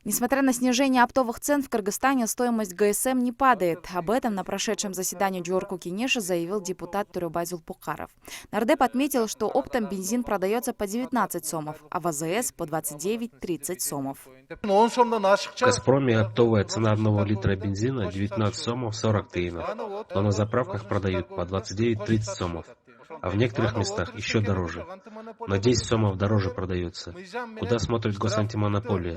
Несмотря на снижение оптовых цен, в Кыргызстане стоимость ГСМ не падает. Об этом на прошедшем заседании Джорку Кенеша заявил депутат Турубай Зулпукаров. Нардеп отметил, что оптом бензин продается по 19 сомов, а в АЗС по 29-30 сомов. В Газпроме оптовая цена 1 литра бензина 19 сомов 40 тиынов, но на заправках продают по 29-30 сомов. А в некоторых местах еще дороже. На 10 сомов дороже продается. Куда смотрит госантимонополия?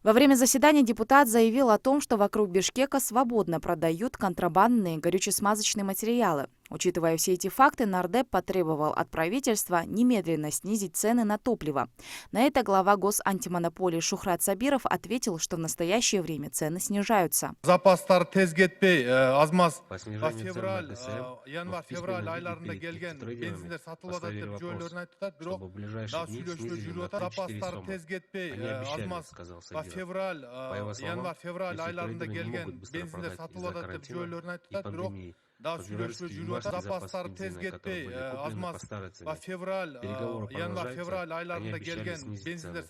Во время заседания депутат заявил о том, что вокруг Бишкека свободно продают контрабандные горюче-смазочные материалы. Учитывая все эти факты, нардеп потребовал от правительства немедленно снизить цены на топливо. На это глава госантимонополии Шухрат Сабиров ответил, что в настоящее время цены снижаются. По снижению цен на ГСМ в письменном виде перед трейдерами поставили вопрос, чтобы в ближайшие дни снизили на 3-4 сома. Они обещали, сказал Сабиров. По его словам, если трейдеры не могут быстро продать из-за карантина и пандемии, то февральский и январский запасы бензина, которые были куплены по старой цене, переговоры продолжаются, они обещали снизить цены.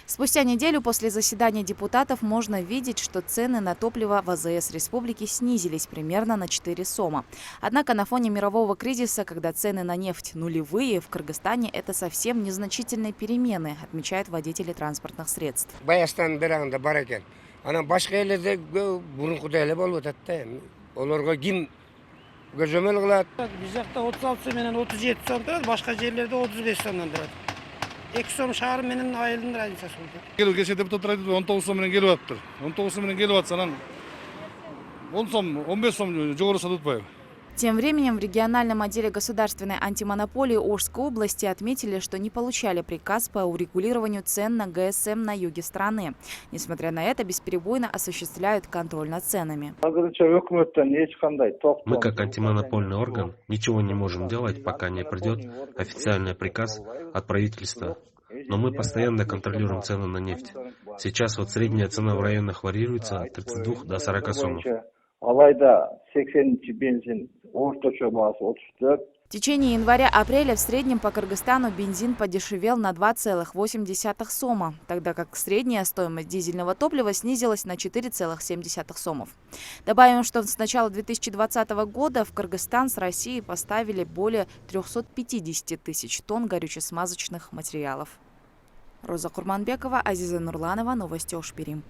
Спустя неделю после заседания депутатов можно видеть, что цены на топливо в АЗС республики снизились примерно на 4 сома. Однако на фоне мирового кризиса, когда цены на нефть нулевые, в Кыргызстане это совсем незначительные перемены, отмечают водители транспортных средств. Ana başka yerlerde burunkuda ele bol ötette. Onlarga kim gözlemel kılat? Bizakta 36 menen 37 son turadi, başka yerlerde 35 sondan turadi. 2 som şahar menen ayılın razницасы болду. Geçen deputatlar aytты, 19 сом менен келип атыптыр. 19 сом менен келип атса, анан 10 сом, 15 сом жогору сатып атпайбы. Тем временем в региональном отделе государственной антимонополии Ошской области отметили, что не получали приказ по урегулированию цен на ГСМ на юге страны. Несмотря на это, бесперебойно осуществляют контроль над ценами. Мы, как антимонопольный орган, ничего не можем делать, пока не придет официальный приказ от правительства. Но мы постоянно контролируем цену на нефть. Сейчас вот средняя цена в районах варьируется от 32 до 40 сомов. В течение января-апреля в среднем по Кыргызстану бензин подешевел на 2,8 сома, тогда как средняя стоимость дизельного топлива снизилась на 4,7 сомов. Добавим, что с начала 2020 года в Кыргызстан с Россией поставили более 350 тысяч тонн горюче-смазочных материалов. Роза Курманбекова, Азиза Нурланова, новости Ошпирим.